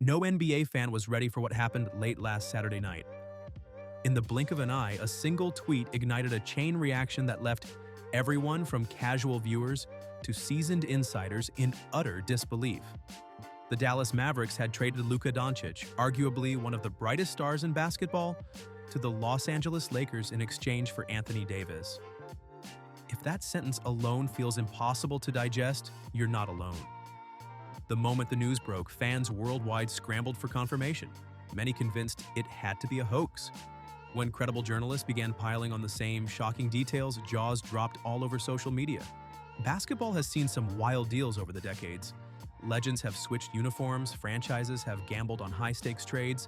No NBA fan was ready for what happened late last Saturday night. In the blink of an eye, a single tweet ignited a chain reaction that left everyone from casual viewers to seasoned insiders in utter disbelief. The Dallas Mavericks had traded Luka Doncic, arguably one of the brightest stars in basketball, to the Los Angeles Lakers in exchange for Anthony Davis. If that sentence alone feels impossible to digest, you're not alone. The moment the news broke, fans worldwide scrambled for confirmation, many convinced it had to be a hoax. When credible journalists began piling on the same shocking details, jaws dropped all over social media. Basketball has seen some wild deals over the decades. Legends have switched uniforms, franchises have gambled on high-stakes trades,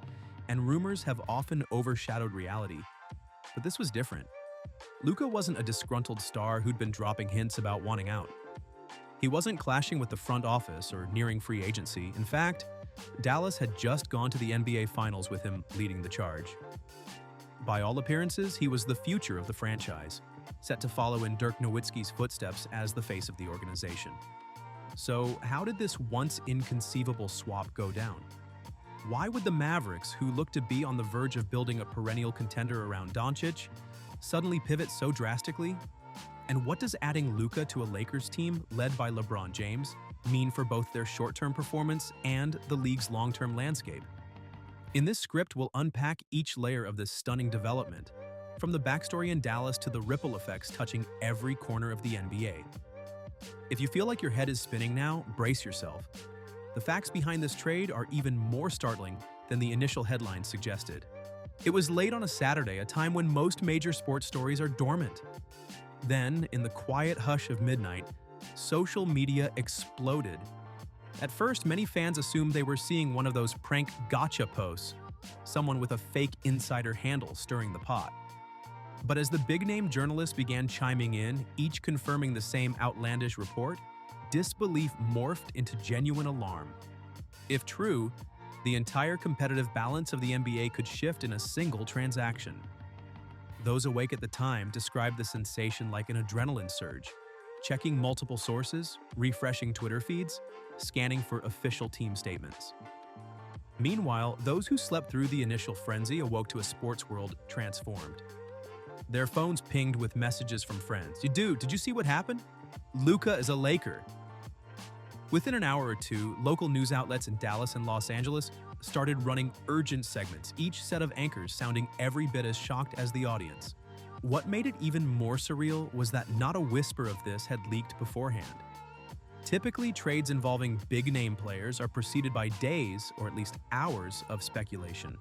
and rumors have often overshadowed reality. But this was different. Luka wasn't a disgruntled star who'd been dropping hints about wanting out. He wasn't clashing with the front office or nearing free agency. In fact, Dallas had just gone to the NBA Finals with him leading the charge. By all appearances, he was the future of the franchise, set to follow in Dirk Nowitzki's footsteps as the face of the organization. So, how did this once inconceivable swap go down? Why would the Mavericks, who looked to be on the verge of building a perennial contender around Doncic, suddenly pivot so drastically? And what does adding Luka to a Lakers team led by LeBron James mean for both their short-term performance and the league's long-term landscape? In this script, we'll unpack each layer of this stunning development, from the backstory in Dallas to the ripple effects touching every corner of the NBA. If you feel like your head is spinning now, brace yourself. The facts behind this trade are even more startling than the initial headlines suggested. It was late on a Saturday, a time when most major sports stories are dormant. Then, in the quiet hush of midnight, social media exploded. At first, many fans assumed they were seeing one of those prank gotcha posts, someone with a fake insider handle stirring the pot. But as the big-name journalists began chiming in, each confirming the same outlandish report, disbelief morphed into genuine alarm. If true, the entire competitive balance of the NBA could shift in a single transaction. Those awake at the time described the sensation like an adrenaline surge, checking multiple sources, refreshing Twitter feeds, scanning for official team statements. Meanwhile, those who slept through the initial frenzy awoke to a sports world transformed. Their phones pinged with messages from friends. Dude, did you see what happened? Luka is a Laker. Within an hour or two, local news outlets in Dallas and Los Angeles started running urgent segments, each set of anchors sounding every bit as shocked as the audience. What made it even more surreal was that not a whisper of this had leaked beforehand. Typically, trades involving big-name players are preceded by days, or at least hours, of speculation.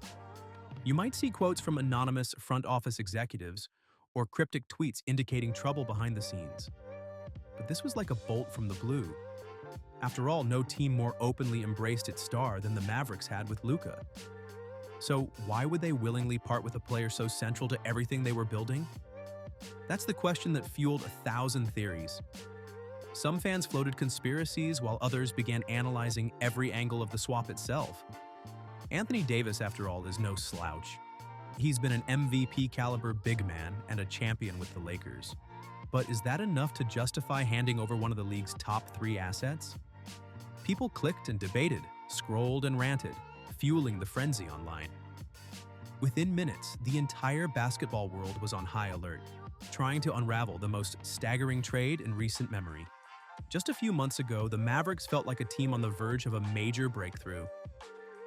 You might see quotes from anonymous front office executives or cryptic tweets indicating trouble behind the scenes. But this was like a bolt from the blue. After all, no team more openly embraced its star than the Mavericks had with Luka. So why would they willingly part with a player so central to everything they were building? That's the question that fueled 1,000 theories. Some fans floated conspiracies, while others began analyzing every angle of the swap itself. Anthony Davis, after all, is no slouch. He's been an MVP-caliber big man and a champion with the Lakers. But is that enough to justify handing over one of the league's top 3 assets? People clicked and debated, scrolled and ranted, fueling the frenzy online. Within minutes, the entire basketball world was on high alert, trying to unravel the most staggering trade in recent memory. Just a few months ago, the Mavericks felt like a team on the verge of a major breakthrough.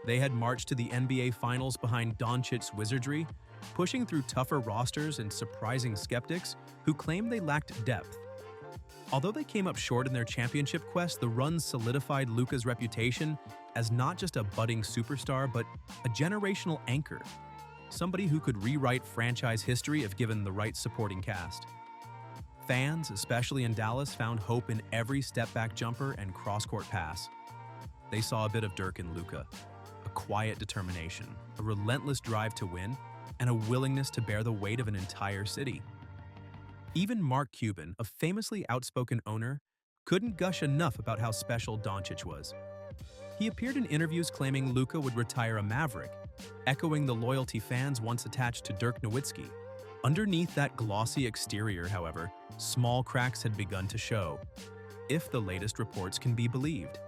They had marched to the NBA Finals behind Doncic's wizardry, pushing through tougher rosters and surprising skeptics who claimed they lacked depth. Although they came up short in their championship quest, the run solidified Luka's reputation as not just a budding superstar, but a generational anchor, somebody who could rewrite franchise history if given the right supporting cast. Fans, especially in Dallas, found hope in every step-back jumper and cross-court pass. They saw a bit of Dirk in Luka, a quiet determination, a relentless drive to win, and a willingness to bear the weight of an entire city. Even Mark Cuban, a famously outspoken owner, couldn't gush enough about how special Doncic was. He appeared in interviews claiming Luka would retire a Maverick, echoing the loyalty fans once attached to Dirk Nowitzki. Underneath that glossy exterior, however, small cracks had begun to show, if the latest reports can be believed.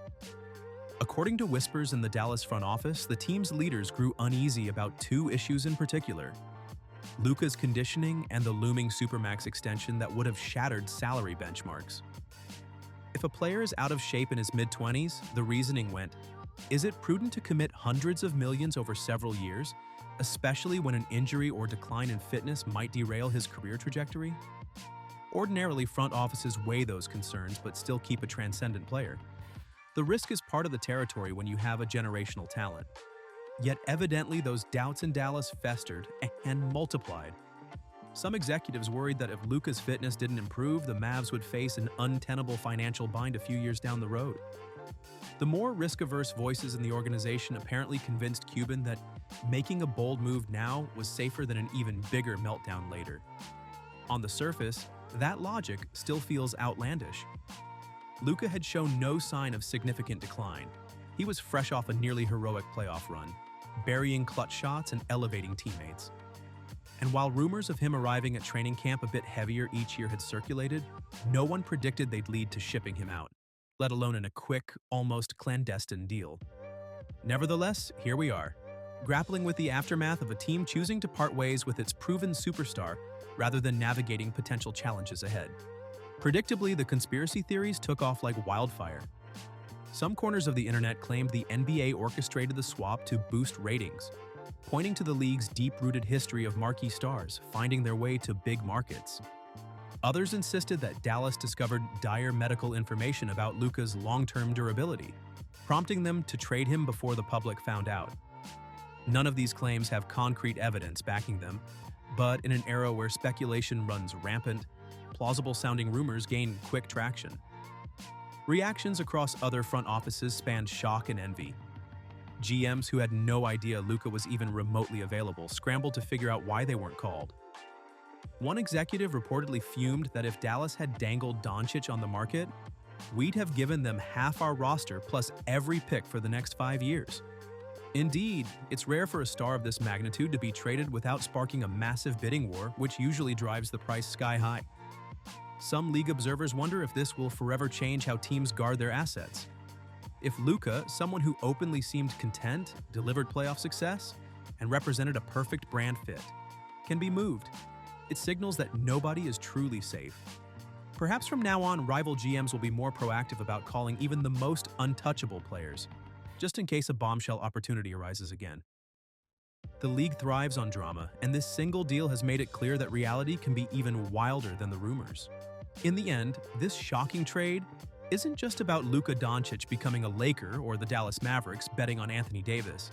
According to whispers in the Dallas front office, the team's leaders grew uneasy about two issues in particular: Luka's conditioning and the looming Supermax extension that would have shattered salary benchmarks. If a player is out of shape in his mid-20s, the reasoning went, is it prudent to commit hundreds of millions over several years, especially when an injury or decline in fitness might derail his career trajectory? Ordinarily, front offices weigh those concerns but still keep a transcendent player. The risk is part of the territory when you have a generational talent. Yet evidently those doubts in Dallas festered and multiplied. Some executives worried that if Luka's fitness didn't improve, the Mavs would face an untenable financial bind a few years down the road. The more risk-averse voices in the organization apparently convinced Cuban that making a bold move now was safer than an even bigger meltdown later. On the surface, that logic still feels outlandish. Luka had shown no sign of significant decline. He was fresh off a nearly heroic playoff run, burying clutch shots and elevating teammates. And while rumors of him arriving at training camp a bit heavier each year had circulated, no one predicted they'd lead to shipping him out, let alone in a quick, almost clandestine deal. Nevertheless, here we are, grappling with the aftermath of a team choosing to part ways with its proven superstar rather than navigating potential challenges ahead. Predictably, the conspiracy theories took off like wildfire. Some corners of the internet claimed the NBA orchestrated the swap to boost ratings, pointing to the league's deep-rooted history of marquee stars finding their way to big markets. Others insisted that Dallas discovered dire medical information about Luka's long-term durability, prompting them to trade him before the public found out. None of these claims have concrete evidence backing them, but in an era where speculation runs rampant, plausible-sounding rumors gain quick traction. Reactions across other front offices spanned shock and envy. GMs who had no idea Luka was even remotely available scrambled to figure out why they weren't called. One executive reportedly fumed that if Dallas had dangled Doncic on the market, we'd have given them half our roster plus every pick for the next 5 years. Indeed, it's rare for a star of this magnitude to be traded without sparking a massive bidding war, which usually drives the price sky high. Some league observers wonder if this will forever change how teams guard their assets. If Luka, someone who openly seemed content, delivered playoff success, and represented a perfect brand fit, can be moved, it signals that nobody is truly safe. Perhaps from now on, rival GMs will be more proactive about calling even the most untouchable players, just in case a bombshell opportunity arises again. The league thrives on drama, and this single deal has made it clear that reality can be even wilder than the rumors. In the end, this shocking trade isn't just about Luka Doncic becoming a Laker or the Dallas Mavericks betting on Anthony Davis.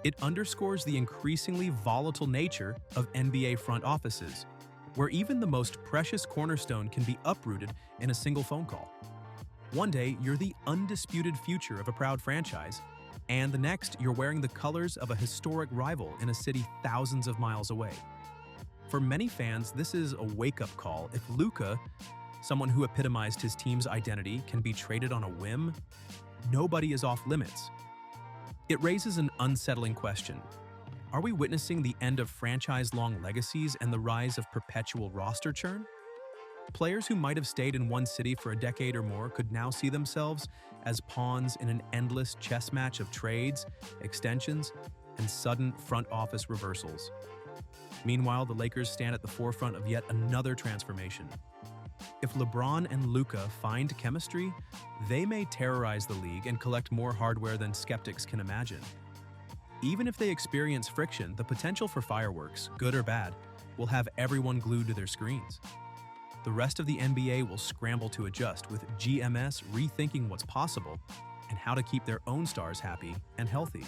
It underscores the increasingly volatile nature of NBA front offices, where even the most precious cornerstone can be uprooted in a single phone call. One day, you're the undisputed future of a proud franchise, and the next, you're wearing the colors of a historic rival in a city thousands of miles away. For many fans, this is a wake-up call. If Luka, someone who epitomized his team's identity, can be traded on a whim, nobody is off limits. It raises an unsettling question. Are we witnessing the end of franchise-long legacies and the rise of perpetual roster churn? Players who might have stayed in one city for a decade or more could now see themselves as pawns in an endless chess match of trades, extensions, and sudden front office reversals. Meanwhile, the Lakers stand at the forefront of yet another transformation. If LeBron and Luka find chemistry, they may terrorize the league and collect more hardware than skeptics can imagine. Even if they experience friction, the potential for fireworks, good or bad, will have everyone glued to their screens. The rest of the NBA will scramble to adjust, with GMS rethinking what's possible and how to keep their own stars happy and healthy.